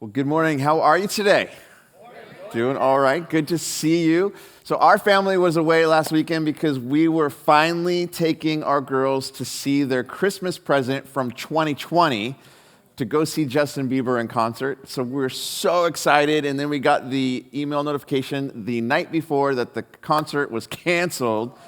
Well, good morning. How are you today? Doing all right. Good to see you. So our family was away last weekend because we were finally taking our girls to see their Christmas present from 2020 to go see Justin Bieber in concert. So we're so excited. And then we got the email notification the night before that the concert was canceled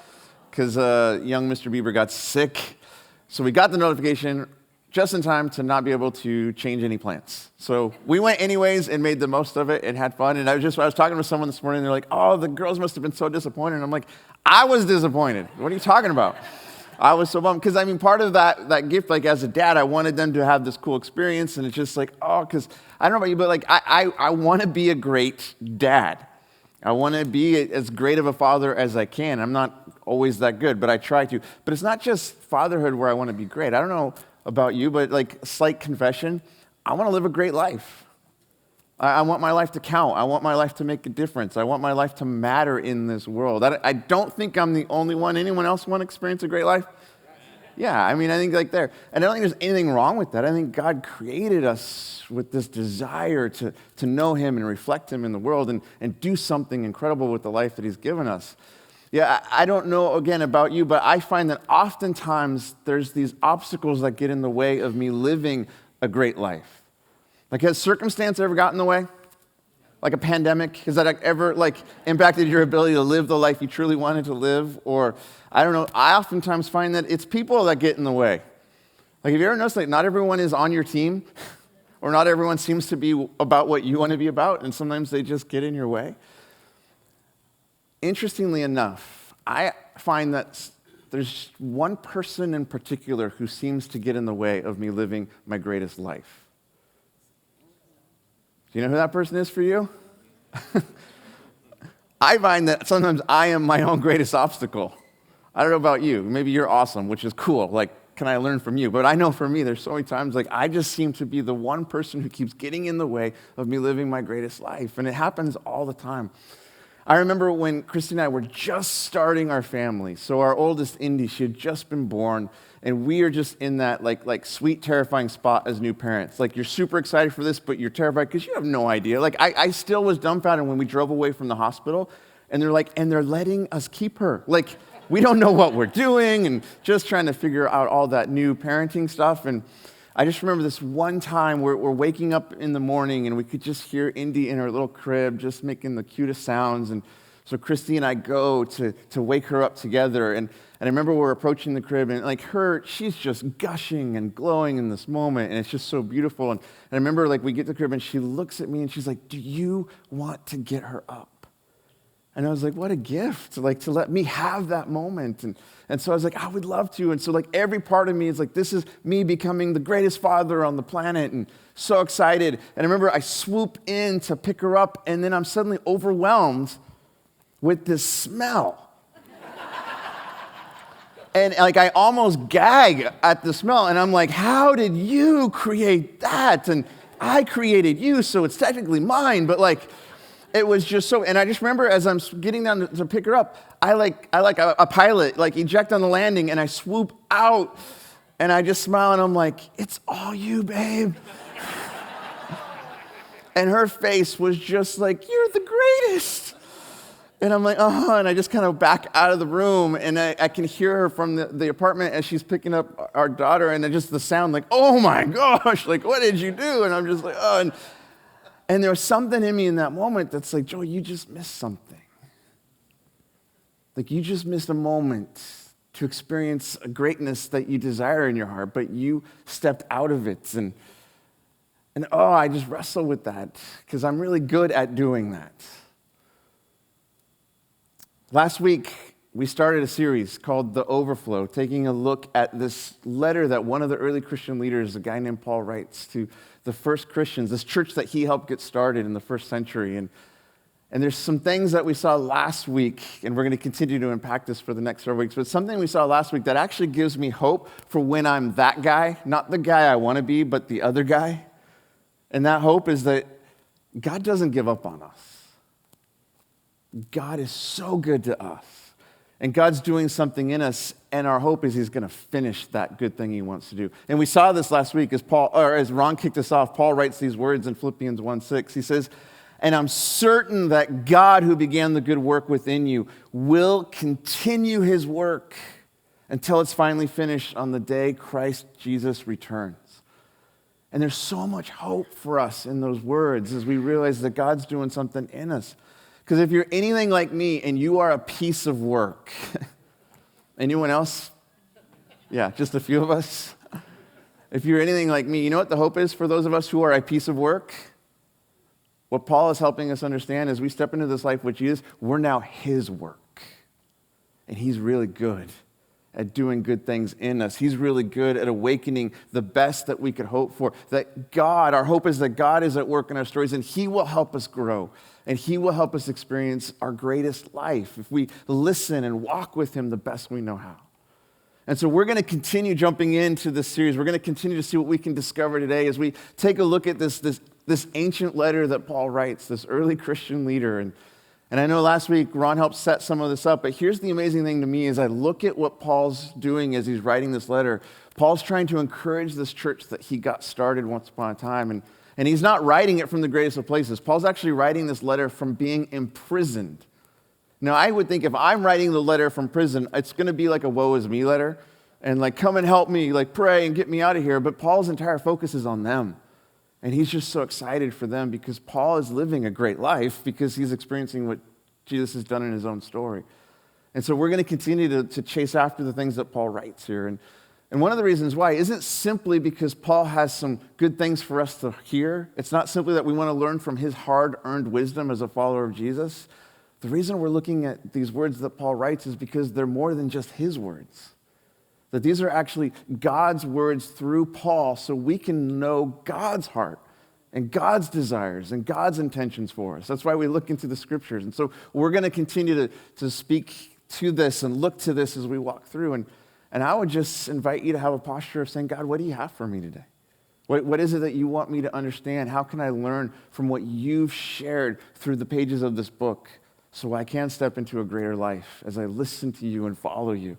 because young Mr. Bieber got sick. So we got the notification just in time to not be able to change any plans. So we went anyways and made the most of it and had fun. And I was talking to someone this morning, and they're like, oh, the girls must have been so disappointed. And I'm like, I was disappointed. What are you talking about? I was so bummed. Because, part of that gift, as a dad, I wanted them to have this cool experience. And it's just like, because I don't know about you, but I want to be a great dad. I want to be as great of a father as I can. I'm not always that good, but I try to. But it's not just fatherhood where I want to be great. I don't know about you, but slight confession, I want to live a great life. I want my life to count. I want my life to make a difference. I want my life to matter in this world. I don't think I'm the only one. Anyone else want to experience a great life? Yeah, I think there. And I don't think there's anything wrong with that. I think God created us with this desire to know Him and reflect Him in the world and do something incredible with the life that He's given us. Yeah, I don't know, again, about you, but I find that oftentimes there's these obstacles that get in the way of me living a great life. Has circumstance ever gotten in the way? Like a pandemic? Has that ever, impacted your ability to live the life you truly wanted to live? Or, I don't know, I oftentimes find that it's people that get in the way. Have you ever noticed, not everyone is on your team? Or not everyone seems to be about what you want to be about, and sometimes they just get in your way? Interestingly enough, I find that there's one person in particular who seems to get in the way of me living my greatest life. Do you know who that person is for you? I find that sometimes I am my own greatest obstacle. I don't know about you. Maybe you're awesome, which is cool. Can I learn from you? But I know for me, there's so many times, I just seem to be the one person who keeps getting in the way of me living my greatest life. And it happens all the time. I remember when Christy and I were just starting our family. So our oldest, Indy, she had just been born, and we are just in that sweet, terrifying spot as new parents. You're super excited for this, but you're terrified because you have no idea. I still was dumbfounded when we drove away from the hospital, and they're letting us keep her. We don't know what we're doing, and just trying to figure out all that new parenting stuff. And I just remember this one time we're waking up in the morning and we could just hear Indy in her little crib just making the cutest sounds. And so Christy and I go to wake her up together. And I remember we're approaching the crib and she's just gushing and glowing in this moment. And it's just so beautiful. And I remember we get to the crib and she looks at me and she's like, do you want to get her up? And I was like, what a gift, to let me have that moment. And so I was like, I would love to. And so every part of me is this is me becoming the greatest father on the planet, and so excited. And I remember I swoop in to pick her up, and then I'm suddenly overwhelmed with this smell. And I almost gag at the smell. And I'm like, how did you create that? And I created you, so it's technically mine, but it was just so, and I just remember as I'm getting down to pick her up, I like a pilot, eject on the landing, and I swoop out, and I just smile, and I'm like, it's all you, babe. And her face was just you're the greatest. And I'm like, and I just kind of back out of the room, and I can hear her from the apartment as she's picking up our daughter, and just the sound oh my gosh, what did you do? And I'm just and there was something in me in that moment that's Joey, you just missed something. You just missed a moment to experience a greatness that you desire in your heart, but you stepped out of it. And I just wrestle with that because I'm really good at doing that. Last week, we started a series called The Overflow, taking a look at this letter that one of the early Christian leaders, a guy named Paul, writes to the first Christians, this church that he helped get started in the first century. And there's some things that we saw last week, and we're going to continue to unpack this for the next several weeks, but something we saw last week that actually gives me hope for when I'm that guy, not the guy I want to be, but the other guy. And that hope is that God doesn't give up on us. God is so good to us. And God's doing something in us, and our hope is he's going to finish that good thing he wants to do. And we saw this last week as Ron kicked us off. Paul writes these words in Philippians 1:6. He says, "And I'm certain that God who began the good work within you will continue his work until it's finally finished on the day Christ Jesus returns." And there's so much hope for us in those words as we realize that God's doing something in us. Because if you're anything like me and you are a piece of work, anyone else? Yeah, just a few of us. If you're anything like me, you know what the hope is for those of us who are a piece of work? What Paul is helping us understand as we step into this life with Jesus, we're now his work. And he's really good at doing good things in us. He's really good at awakening the best that we could hope for. That God, our hope is that God is at work in our stories, and he will help us grow. And he will help us experience our greatest life if we listen and walk with him the best we know how. And so we're going to continue jumping into this series. We're going to continue to see what we can discover today as we take a look at this ancient letter that Paul writes, this early Christian leader. And I know last week Ron helped set some of this up, but here's the amazing thing to me as I look at what Paul's doing as he's writing this letter. Paul's trying to encourage this church that he got started once upon a time. And he's not writing it from the greatest of places. Paul's actually writing this letter from being imprisoned. Now, I would think if I'm writing the letter from prison, it's going to be like a woe is me letter. And like, come and help me, like pray and get me out of here. But Paul's entire focus is on them. And he's just so excited for them because Paul is living a great life because he's experiencing what Jesus has done in his own story. And so we're going to continue to chase after the things that Paul writes here. And one of the reasons why isn't simply because Paul has some good things for us to hear. It's not simply that we want to learn from his hard-earned wisdom as a follower of Jesus. The reason we're looking at these words that Paul writes is because they're more than just his words. That these are actually God's words through Paul so we can know God's heart and God's desires and God's intentions for us. That's why we look into the scriptures. And so we're going to continue to speak to this and look to this as we walk through. And I would just invite you to have a posture of saying, God, what do you have for me today? What is it that you want me to understand? How can I learn from what you've shared through the pages of this book so I can step into a greater life as I listen to you and follow you?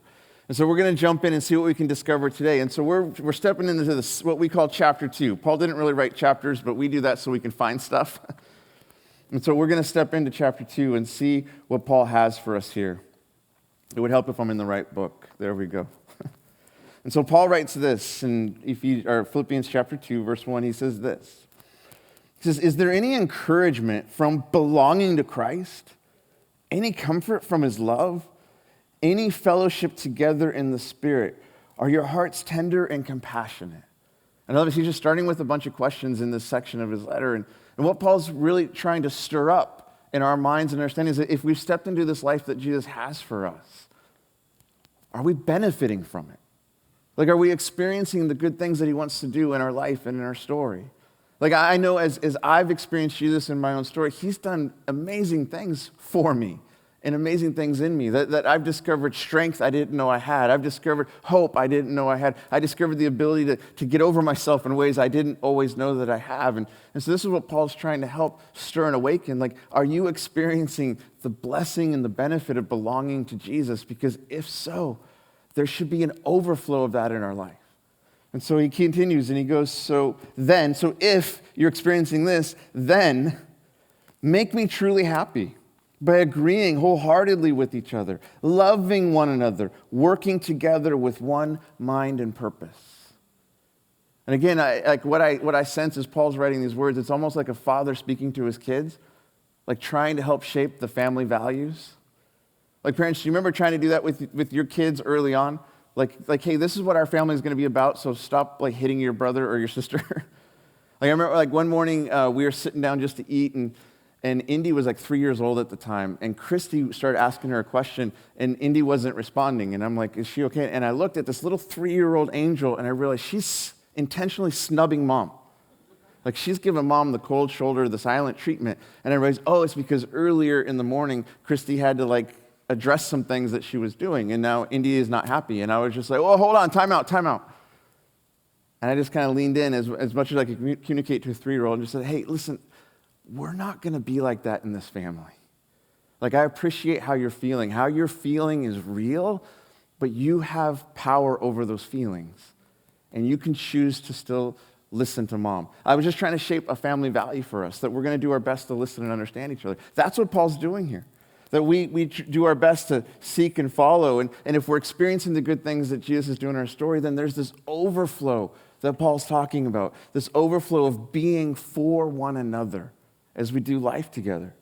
And so we're going to jump in and see what we can discover today. And so we're stepping into this, what we call chapter 2. Paul didn't really write chapters, but we do that so we can find stuff. And so we're going to step into chapter 2 and see what Paul has for us here. It would help if I'm in the right book. There we go. And so Paul writes this in Philippians chapter 2, verse 1. He says this. He says, "Is there any encouragement from belonging to Christ? Any comfort from his love? Any fellowship together in the Spirit? Are your hearts tender and compassionate?" And obviously, he's just starting with a bunch of questions in this section of his letter. And what Paul's really trying to stir up in our minds and understanding is that if we've stepped into this life that Jesus has for us, are we benefiting from it? Like, are we experiencing the good things that he wants to do in our life and in our story? Like, I know as I've experienced Jesus in my own story, he's done amazing things for me and amazing things in me, that I've discovered strength I didn't know I had. I've discovered hope I didn't know I had. I discovered the ability to get over myself in ways I didn't always know that I have. And so this is what Paul's trying to help stir and awaken. Like, are you experiencing the blessing and the benefit of belonging to Jesus? Because if so, there should be an overflow of that in our life. And so he continues and he goes, so if you're experiencing this, then make me truly happy by agreeing wholeheartedly with each other, loving one another, working together with one mind and purpose. And again, what I sense as Paul's writing these words, it's almost like a father speaking to his kids, like trying to help shape the family values. Like, parents, do you remember trying to do that with your kids early on? Like, hey, this is what our family is going to be about, so stop like hitting your brother or your sister. Like, I remember like one morning we were sitting down just to eat, and Indy was like 3 years old at the time, and Christy started asking her a question, and Indy wasn't responding, and I'm like, is she okay? And I looked at this little 3-year-old angel, and I realized she's intentionally snubbing mom. Like, she's giving mom the cold shoulder, the silent treatment, and I realized, oh, it's because earlier in the morning, Christy had to like address some things that she was doing, and now Indy is not happy. And I was just like, oh, hold on, time out. And I just kind of leaned in as much as I could communicate to a 3-year-old and just said, hey, listen, we're not going to be like that in this family. Like, I appreciate how you're feeling. How you're feeling is real, but you have power over those feelings. And you can choose to still listen to mom. I was just trying to shape a family value for us, that we're going to do our best to listen and understand each other. That's what Paul's doing here. That we do our best to seek and follow. And if we're experiencing the good things that Jesus is doing in our story, then there's this overflow that Paul's talking about. This overflow of being for one another as we do life together.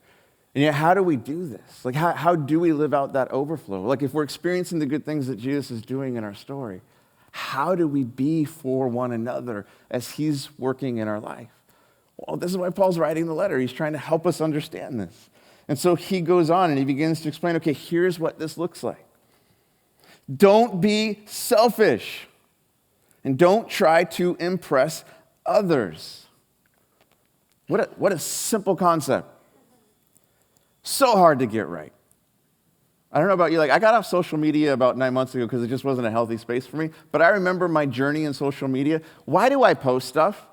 And yet, how do we do this? Like, how do we live out that overflow? Like, if we're experiencing the good things that Jesus is doing in our story, how do we be for one another as he's working in our life? Well, this is why Paul's writing the letter. He's trying to help us understand this. And so he goes on and he begins to explain, okay, here's what this looks like. Don't be selfish and don't try to impress others. What a simple concept. So hard to get right. I don't know about you, like I got off social media about 9 months ago because it just wasn't a healthy space for me, but I remember my journey in social media. Why do I post stuff?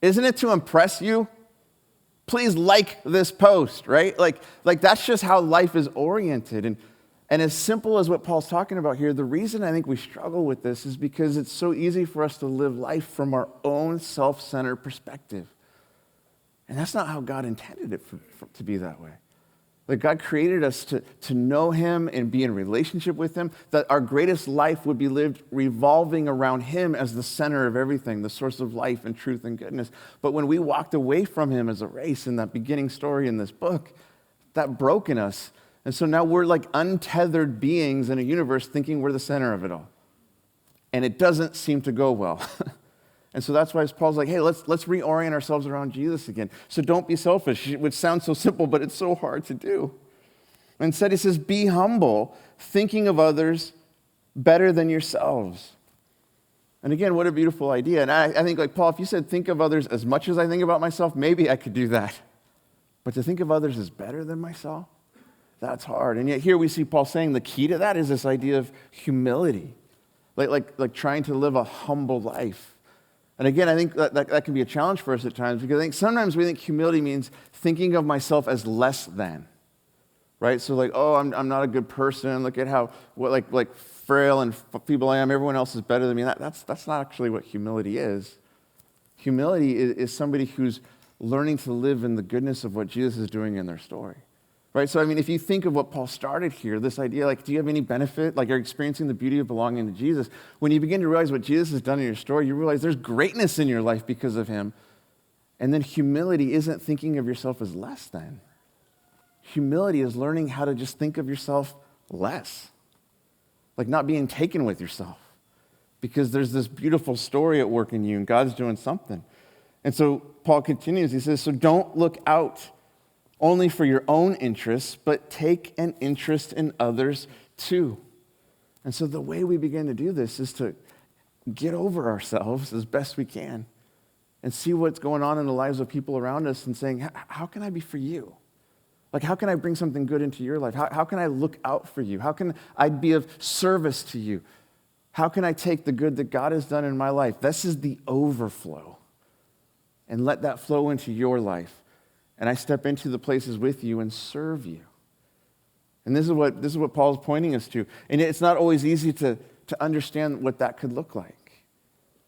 Isn't it to impress you? Please like this post, right? Like that's just how life is oriented. And as simple as what Paul's talking about here, the reason I think we struggle with this is because it's so easy for us to live life from our own self-centered perspective. And that's not how God intended it to be that way. That God created us to know him and be in relationship with him, that our greatest life would be lived revolving around him as the center of everything, the source of life and truth and goodness. But when we walked away from him as a race in that beginning story in this book, that broke in us. And so now we're like untethered beings in a universe thinking we're the center of it all. And it doesn't seem to go well. And so that's why Paul's like, hey, let's reorient ourselves around Jesus again. So don't be selfish, which sounds so simple, but it's so hard to do. Instead, he says, be humble, thinking of others better than yourselves. And again, what a beautiful idea. And I think, like Paul, if you said think of others as much as I think about myself, maybe I could do that. But to think of others as better than myself, that's hard. And yet here we see Paul saying the key to that is this idea of humility, like trying to live a humble life. And again, I think that can be a challenge for us at times because I think sometimes we think humility means thinking of myself as less than, right? So like, oh, I'm not a good person. Look at how like frail and feeble I am. Everyone else is better than me. That's not actually what humility is. Humility is somebody who's learning to live in the goodness of what Jesus is doing in their story. Right? So, I mean, if you think of what Paul started here, this idea, like, do you have any benefit? Like, you're experiencing the beauty of belonging to Jesus. When you begin to realize what Jesus has done in your story, you realize there's greatness in your life because of him. And then humility isn't thinking of yourself as less than. Humility is learning how to just think of yourself less. Like, not being taken with yourself. Because there's this beautiful story at work in you, and God's doing something. And so Paul continues. He says, so don't look out only for your own interests, but take an interest in others too. And so the way we begin to do this is to get over ourselves as best we can and see what's going on in the lives of people around us and saying, how can I be for you? Like, how can I bring something good into your life? How can I look out for you? How can I be of service to you? How can I take the good that God has done in my life? This is the overflow. And let that flow into your life. And I step into the places with you and serve you. And this is what Paul's pointing us to. And it's not always easy to understand what that could look like,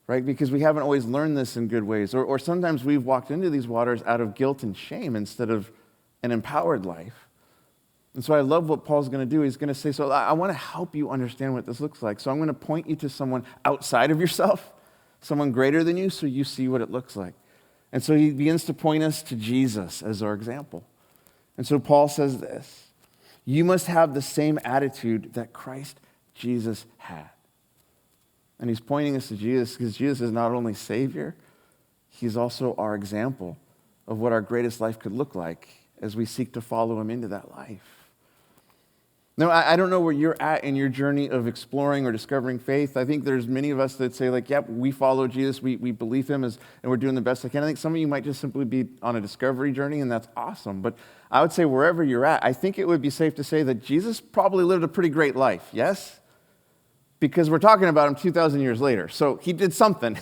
right? Because we haven't always learned this in good ways. Or sometimes we've walked into these waters out of guilt and shame instead of an empowered life. And so I love what Paul's going to do. He's going to say, so I want to help you understand what this looks like. So I'm going to point you to someone outside of yourself, someone greater than you, so you see what it looks like. And so he begins to point us to Jesus as our example. And so Paul says this, you must have the same attitude that Christ Jesus had. And he's pointing us to Jesus because Jesus is not only Savior, he's also our example of what our greatest life could look like as we seek to follow him into that life. Now, I don't know where you're at in your journey of exploring or discovering faith. I think there's many of us that say, like, yep, we follow Jesus, we believe him, and we're doing the best I can. I think some of you might just simply be on a discovery journey, and that's awesome. But I would say wherever you're at, I think it would be safe to say that Jesus probably lived a pretty great life, yes? Because we're talking about him 2,000 years later, so he did something.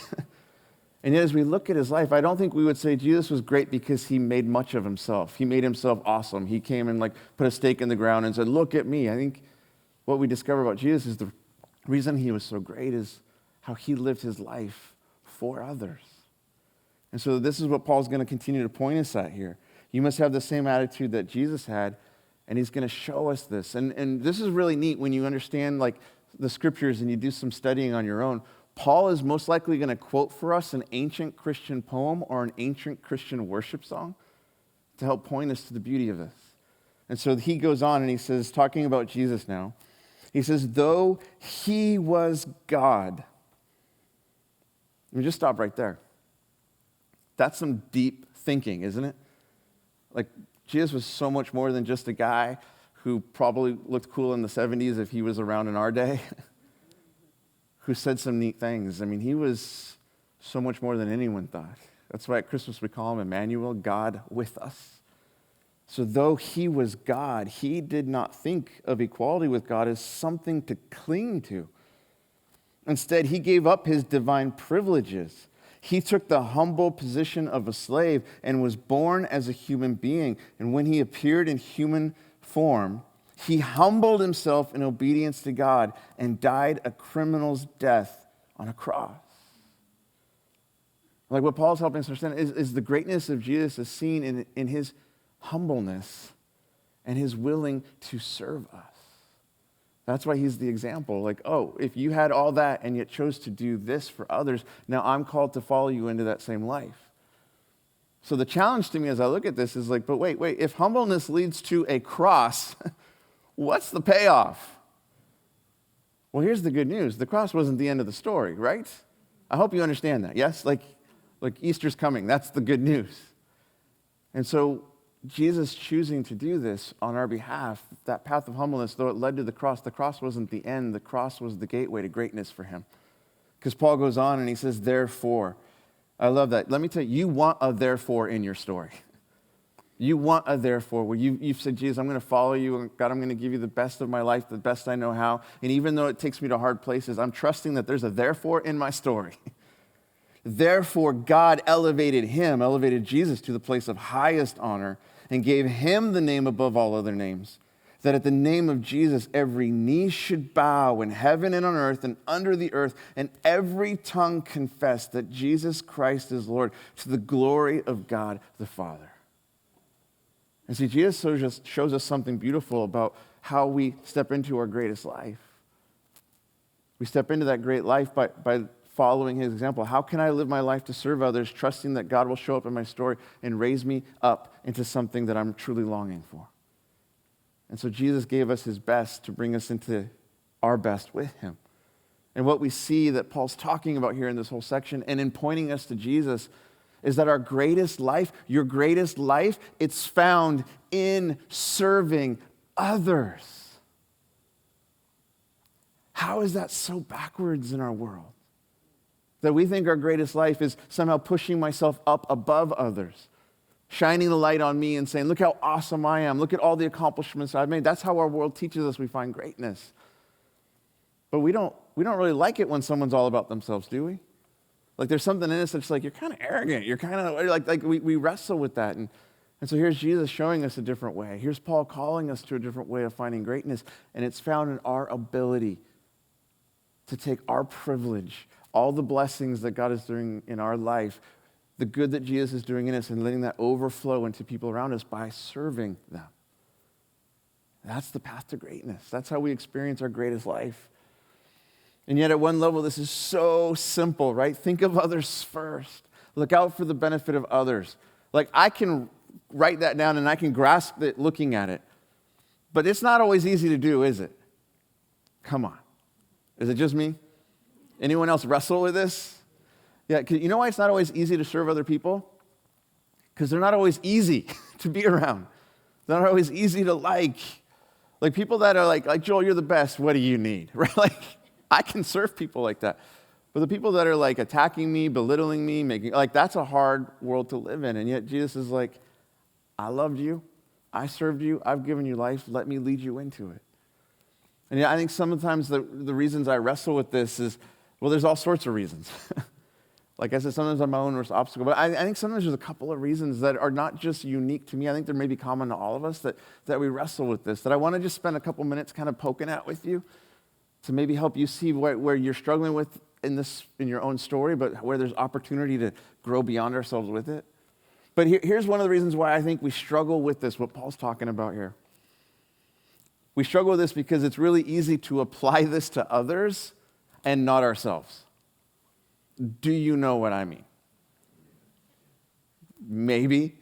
And yet as we look at his life, I don't think we would say Jesus was great because he made much of himself. He made himself awesome. He came and put a stake in the ground and said, look at me. I think what we discover about Jesus is the reason he was so great is how he lived his life for others. And so this is what Paul's going to continue to point us at here. You must have the same attitude that Jesus had, and he's going to show us this. And this is really neat when you understand the scriptures and you do some studying on your own. Paul is most likely going to quote for us an ancient Christian poem or an ancient Christian worship song to help point us to the beauty of this. And so he goes on and he says, talking about Jesus now, he says, though he was God. Let me just stop right there. That's some deep thinking, isn't it? Jesus was so much more than just a guy who probably looked cool in the 70s if he was around in our day, who said some neat things. I mean, he was so much more than anyone thought. That's why at Christmas we call him Emmanuel, God with us. So though he was God, he did not think of equality with God as something to cling to. Instead, he gave up his divine privileges. He took the humble position of a slave and was born as a human being. And when he appeared in human form, he humbled himself in obedience to God and died a criminal's death on a cross. What Paul's helping us understand is the greatness of Jesus is seen in his humbleness and his willing to serve us. That's why he's the example. If you had all that and yet chose to do this for others, now I'm called to follow you into that same life. So the challenge to me as I look at this is but wait, if humbleness leads to a cross, what's the payoff? Well, here's the good news. The cross wasn't the end of the story, right? I hope you understand that, yes? Easter's coming. That's the good news. And so Jesus choosing to do this on our behalf, that path of humbleness, though it led to the cross wasn't the end. The cross was the gateway to greatness for him. Because Paul goes on and he says, therefore. I love that. Let me tell you, you want a therefore in your story. You want a therefore where you've said, Jesus, I'm going to follow you. God, I'm going to give you the best of my life, the best I know how. And even though it takes me to hard places, I'm trusting that there's a therefore in my story. Therefore, God elevated Jesus to the place of highest honor and gave him the name above all other names, that at the name of Jesus every knee should bow in heaven and on earth and under the earth, and every tongue confess that Jesus Christ is Lord, to the glory of God the Father. And see, Jesus shows us something beautiful about how we step into our greatest life. We step into that great life by following his example. How can I live my life to serve others, trusting that God will show up in my story and raise me up into something that I'm truly longing for? And so Jesus gave us his best to bring us into our best with him. And what we see that Paul's talking about here in this whole section and in pointing us to Jesus is that our greatest life, your greatest life, it's found in serving others. How is that so backwards in our world? That we think our greatest life is somehow pushing myself up above others, shining the light on me and saying, look how awesome I am. Look at all the accomplishments I've made. That's how our world teaches us we find greatness. But we don't really like it when someone's all about themselves, do we? There's something in us that's you're kind of arrogant. You're kind of we wrestle with that. And so here's Jesus showing us a different way. Here's Paul calling us to a different way of finding greatness. And it's found in our ability to take our privilege, all the blessings that God is doing in our life, the good that Jesus is doing in us, and letting that overflow into people around us by serving them. That's the path to greatness. That's how we experience our greatest life. And yet at one level, this is so simple, right? Think of others first. Look out for the benefit of others. I can write that down and I can grasp it looking at it. But it's not always easy to do, is it? Come on. Is it just me? Anyone else wrestle with this? Yeah, you know why it's not always easy to serve other people? Because they're not always easy to be around. They're not always easy to like. People that are like, Joel, you're the best, what do you need? Right? I can serve people like that. But the people that are attacking me, belittling me, making, that's a hard world to live in. And yet Jesus is I loved you, I served you, I've given you life, let me lead you into it. And I think sometimes the reasons I wrestle with this is, well, there's all sorts of reasons. Like I said, sometimes I'm my own worst obstacle. But I think sometimes there's a couple of reasons that are not just unique to me. I think they're maybe common to all of us that we wrestle with this, that I want to just spend a couple minutes kind of poking at with you to maybe help you see where you're struggling with in your own story, but where there's opportunity to grow beyond ourselves with it. But here's one of the reasons why I think we struggle with this, what Paul's talking about here. We struggle with this because it's really easy to apply this to others and not ourselves. Do you know what I mean? Maybe.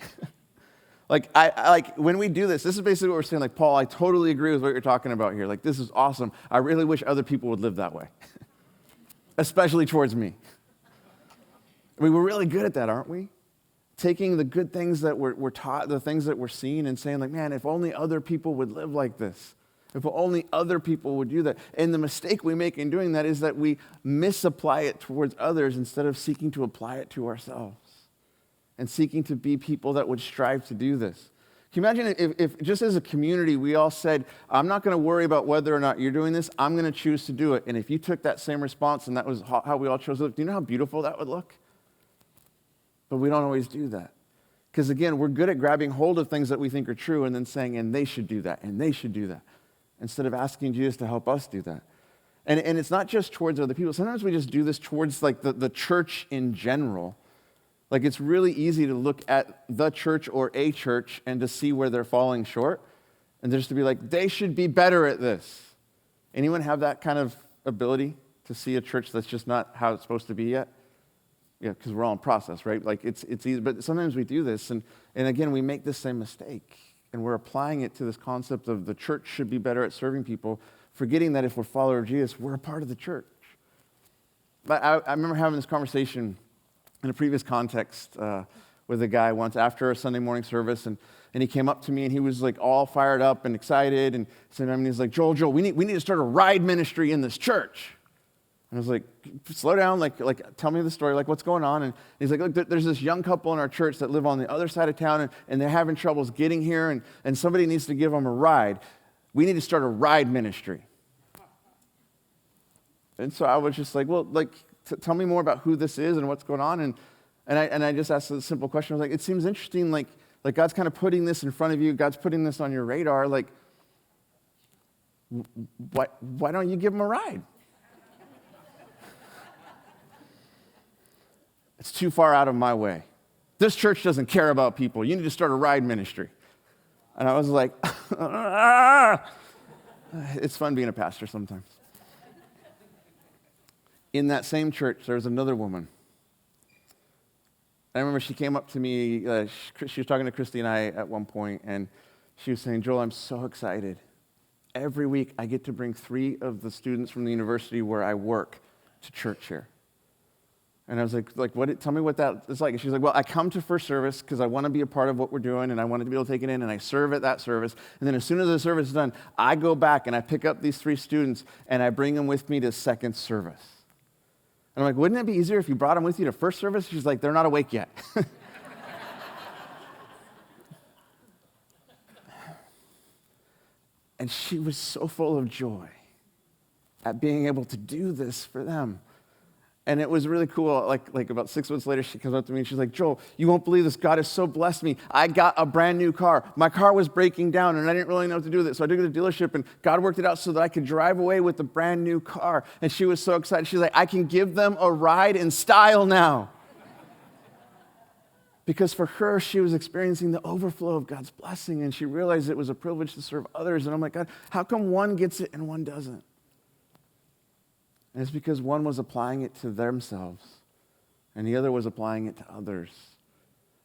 Like when we do this is basically what we're saying, like, Paul, I totally agree with what you're talking about here. Like, this is awesome. I really wish other people would live that way, especially towards me. I mean, we're really good at that, aren't we? Taking the good things that we're taught, the things that we're seeing, and saying, like, man, if only other people would live like this. If only other people would do that. And the mistake we make in doing that is that we misapply it towards others instead of seeking to apply it to ourselves and seeking to be people that would strive to do this. Can you imagine if just as a community we all said, I'm not going to worry about whether or not you're doing this, I'm going to choose to do it. And if you took that same response and that was how we all chose to live, do you know how beautiful that would look? But we don't always do that. Because again, we're good at grabbing hold of things that we think are true and then saying, and they should do that, and they should do that, instead of asking Jesus to help us do that. And it's not just towards other people. Sometimes we just do this towards like the church in general. Like, it's really easy to look at the church or a church and to see where they're falling short, and just to be like, they should be better at this. Anyone have that kind of ability to see a church that's just not how it's supposed to be yet? Yeah, because we're all in process, right? Like, it's easy, but sometimes we do this, and again, we make this same mistake, and we're applying it to this concept of the church should be better at serving people, forgetting that if we're followers of Jesus, we're a part of the church. But I remember having this conversation in a previous context with a guy once after a Sunday morning service, and he came up to me, and he was like all fired up and excited, and he's like, Joel, we need to start a ride ministry in this church. And I was like, slow down, like tell me the story, like what's going on? And he's like, look, there's this young couple in our church that live on the other side of town, and they're having troubles getting here, and somebody needs to give them a ride. We need to start a ride ministry. And so I was just like, well, like, tell me more about who this is and what's going on. And I just asked a simple question. I was like, it seems interesting, like God's kind of putting this in front of you. God's putting this on your radar. Like, why don't you give them a ride? It's too far out of my way. This church doesn't care about people. You need to start a ride ministry. And I was like, It's fun being a pastor sometimes. In that same church, there was another woman. I remember she came up to me, she was talking to Christy and I at one point, and she was saying, Joel, I'm so excited. Every week I get to bring 3 of the students from the university where I work to church here. And I was like, what? Tell me what that is like. And she's like, well, I come to first service because I want to be a part of what we're doing, and I want to be able to take it in, and I serve at that service. And then as soon as the service is done, I go back and I pick up these 3 students, and I bring them with me to second service. And I'm like, wouldn't it be easier if you brought them with you to first service? She's like, they're not awake yet. And she was so full of joy at being able to do this for them. And it was really cool. Like about 6 months later, she comes up to me and she's like, Joel, you won't believe this. God has so blessed me. I got a brand new car. My car was breaking down, and I didn't really know what to do with it. So I took it to the dealership, and God worked it out so that I could drive away with the brand new car. And she was so excited. She's like, I can give them a ride in style now. Because for her, she was experiencing the overflow of God's blessing, and she realized it was a privilege to serve others. And I'm like, God, how come one gets it and one doesn't? And it's because one was applying it to themselves, and the other was applying it to others.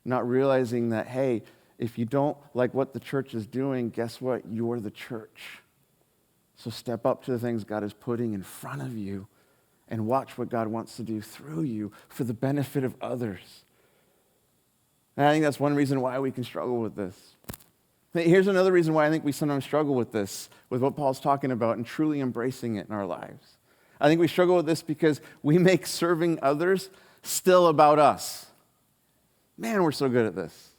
Not realizing that, hey, if you don't like what the church is doing, guess what? You're the church. So step up to the things God is putting in front of you and watch what God wants to do through you for the benefit of others. And I think that's one reason why we can struggle with this. Here's another reason why I think we sometimes struggle with this, with what Paul's talking about and truly embracing it in our lives. I think we struggle with this because we make serving others still about us. Man, we're so good at this.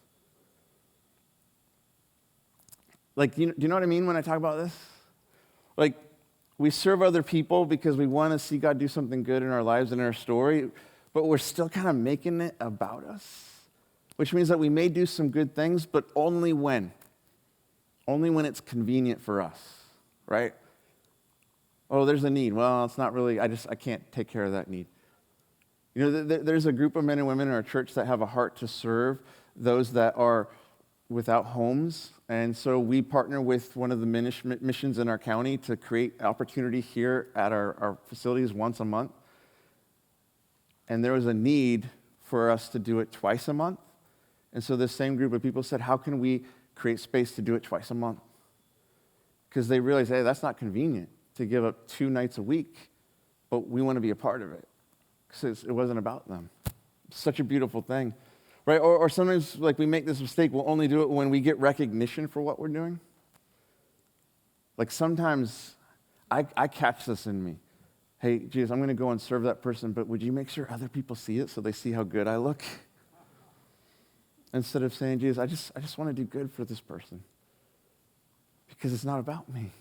Like, do you know what I mean when I talk about this? Like, we serve other people because we want to see God do something good in our lives and in our story, but we're still kind of making it about us, which means that we may do some good things, but only when it's convenient for us, right? Oh, there's a need. Well, it's not really, I can't take care of that need. You know, there's a group of men and women in our church that have a heart to serve those that are without homes. And so we partner with one of the missions in our county to create opportunity here at our facilities once a month. And there was a need for us to do it twice a month. And so this same group of people said, how can we create space to do it twice a month? Because they realized, hey, that's not convenient to give up 2 nights a week, but we want to be a part of it because it wasn't about them. Such a beautiful thing, right? Or sometimes, like, we make this mistake, we'll only do it when we get recognition for what we're doing. Like, sometimes I catch this in me. Hey, Jesus, I'm going to go and serve that person, but would you make sure other people see it so they see how good I look? Instead of saying, Jesus, I just want to do good for this person because it's not about me.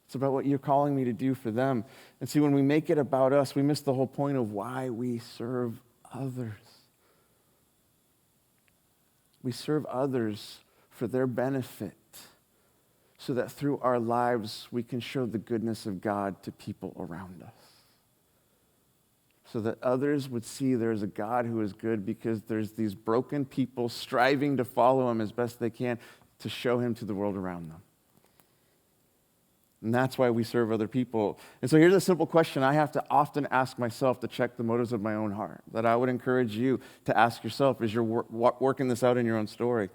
It's about what you're calling me to do for them. And see, when we make it about us, we miss the whole point of why we serve others. We serve others for their benefit so that through our lives we can show the goodness of God to people around us. So that others would see there's a God who is good because there's these broken people striving to follow him as best they can to show him to the world around them. And that's why we serve other people. And so here's a simple question I have to often ask myself to check the motives of my own heart, that I would encourage you to ask yourself as you're working this out in your own story.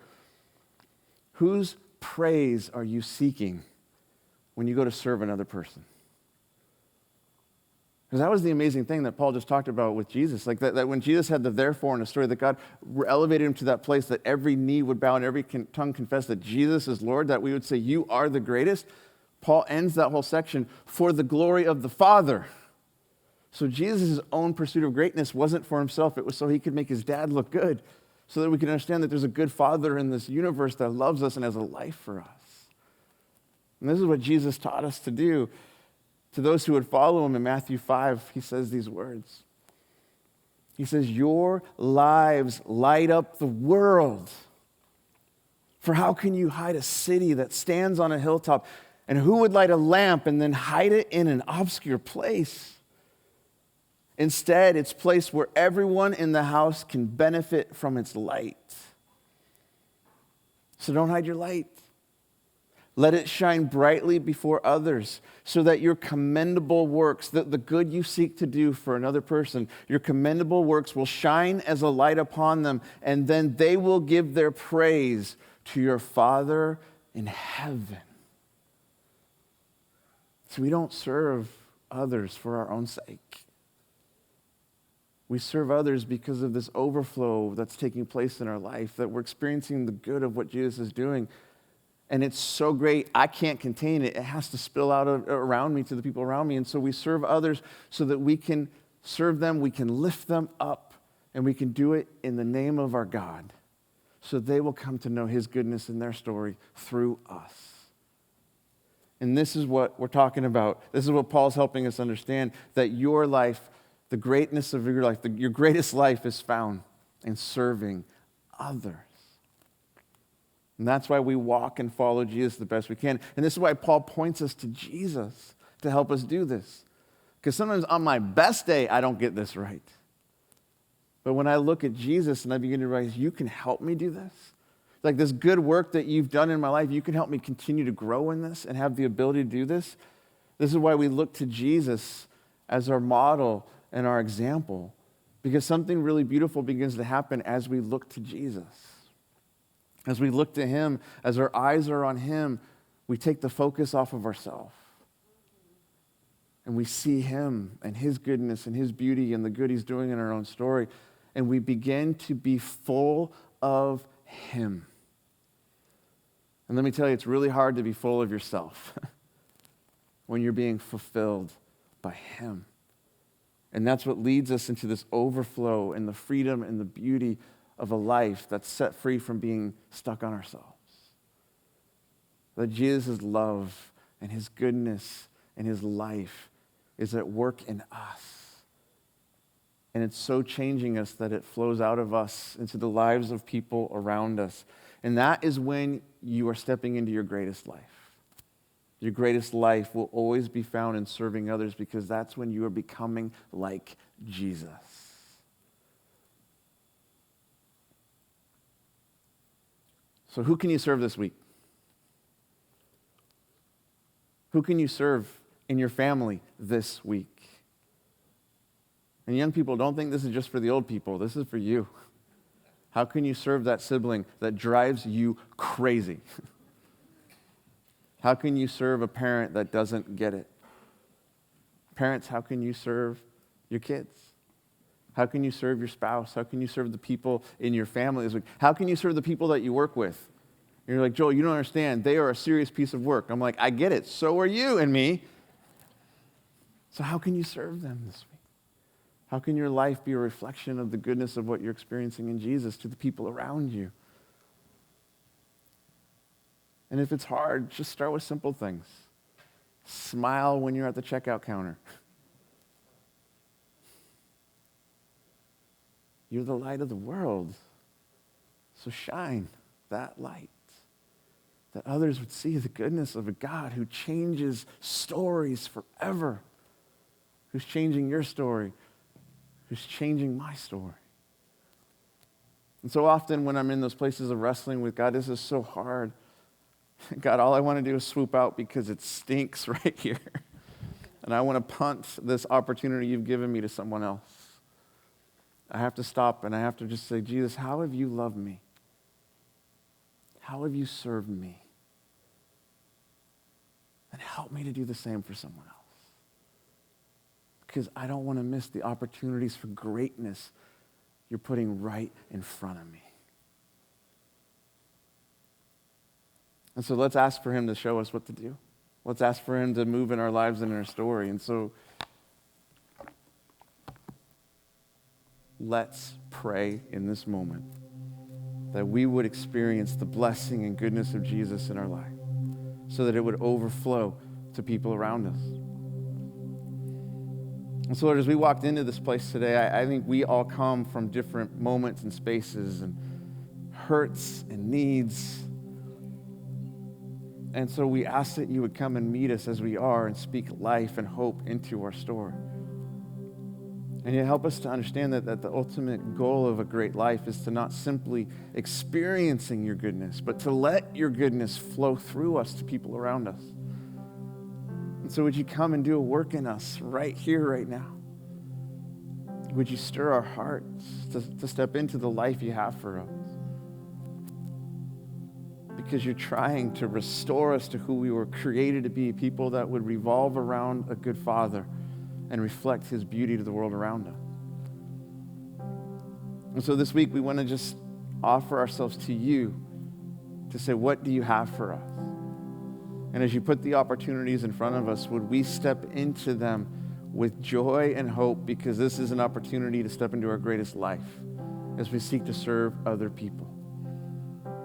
Whose praise are you seeking when you go to serve another person? Because that was the amazing thing that Paul just talked about with Jesus. Like that when Jesus had the therefore in the story, that God elevated him to that place that every knee would bow and every tongue confess that Jesus is Lord, that we would say, you are the greatest. Paul ends that whole section, for the glory of the Father. So Jesus' own pursuit of greatness wasn't for himself. It was so he could make his dad look good, so that we can understand that there's a good Father in this universe that loves us and has a life for us. And this is what Jesus taught us to do. To those who would follow him in Matthew 5, he says these words. He says, your lives light up the world. For how can you hide a city that stands on a hilltop? And who would light a lamp and then hide it in an obscure place? Instead, it's a place where everyone in the house can benefit from its light. So don't hide your light. Let it shine brightly before others so that your commendable works, the good you seek to do for another person, your commendable works will shine as a light upon them, and then they will give their praise to your Father in heaven. So we don't serve others for our own sake. We serve others because of this overflow that's taking place in our life, that we're experiencing the good of what Jesus is doing. And it's so great, I can't contain it. It has to spill out around me to the people around me. And so we serve others so that we can serve them, we can lift them up, and we can do it in the name of our God, so they will come to know his goodness in their story through us. And this is what we're talking about. This is what Paul's helping us understand, that your life, the greatness of your life, your greatest life is found in serving others. And that's why we walk and follow Jesus the best we can. And this is why Paul points us to Jesus to help us do this. Because sometimes on my best day, I don't get this right. But when I look at Jesus and I begin to realize, you can help me do this. Like this good work that you've done in my life, you can help me continue to grow in this and have the ability to do this. This is why we look to Jesus as our model and our example. Because something really beautiful begins to happen as we look to Jesus. As we look to him, as our eyes are on him, we take the focus off of ourselves. And we see him and his goodness and his beauty and the good he's doing in our own story. And we begin to be full of him. And let me tell you, it's really hard to be full of yourself when you're being fulfilled by him. And that's what leads us into this overflow and the freedom and the beauty of a life that's set free from being stuck on ourselves. That Jesus' love and his goodness and his life is at work in us. And it's so changing us that it flows out of us into the lives of people around us. And that is when you are stepping into your greatest life. Your greatest life will always be found in serving others, because that's when you are becoming like Jesus. So who can you serve this week? Who can you serve in your family this week? And young people, don't think this is just for the old people. This is for you. How can you serve that sibling that drives you crazy? How can you serve a parent that doesn't get it? Parents, how can you serve your kids? How can you serve your spouse? How can you serve the people in your family this week? How can you serve the people that you work with? You're like, Joel, you don't understand. They are a serious piece of work. I'm like, I get it. So are you and me. So how can you serve them this week? How can your life be a reflection of the goodness of what you're experiencing in Jesus to the people around you? And if it's hard, just start with simple things. Smile when you're at the checkout counter. You're the light of the world. So shine that light, that others would see the goodness of a God who changes stories forever, who's changing your story, who's changing my story. And so often when I'm in those places of wrestling with God, this is so hard. God, all I want to do is swoop out because it stinks right here. And I want to punt this opportunity you've given me to someone else. I have to stop and I have to just say, Jesus, how have you loved me? How have you served me? And help me to do the same for someone else. Because I don't want to miss the opportunities for greatness you're putting right in front of me. And so let's ask for him to show us what to do. Let's ask for him to move in our lives and in our story. And so let's pray in this moment that we would experience the blessing and goodness of Jesus in our life so that it would overflow to people around us. And so, Lord, as we walked into this place today, I think we all come from different moments and spaces and hurts and needs. And so we ask that you would come and meet us as we are and speak life and hope into our story. And you help us to understand that the ultimate goal of a great life is to not simply experiencing your goodness, but to let your goodness flow through us to people around us. And so would you come and do a work in us right here, right now? Would you stir our hearts to step into the life you have for us? Because you're trying to restore us to who we were created to be, people that would revolve around a good Father and reflect his beauty to the world around us. And so this week we want to just offer ourselves to you to say, what do you have for us? And as you put the opportunities in front of us, would we step into them with joy and hope, because this is an opportunity to step into our greatest life as we seek to serve other people.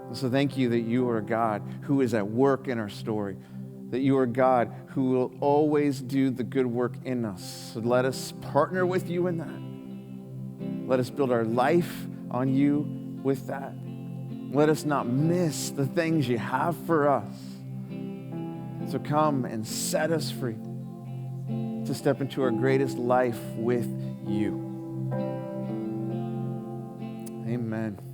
And so thank you that you are a God who is at work in our story, that you are a God who will always do the good work in us. So let us partner with you in that. Let us build our life on you with that. Let us not miss the things you have for us. So come and set us free to step into our greatest life with you. Amen.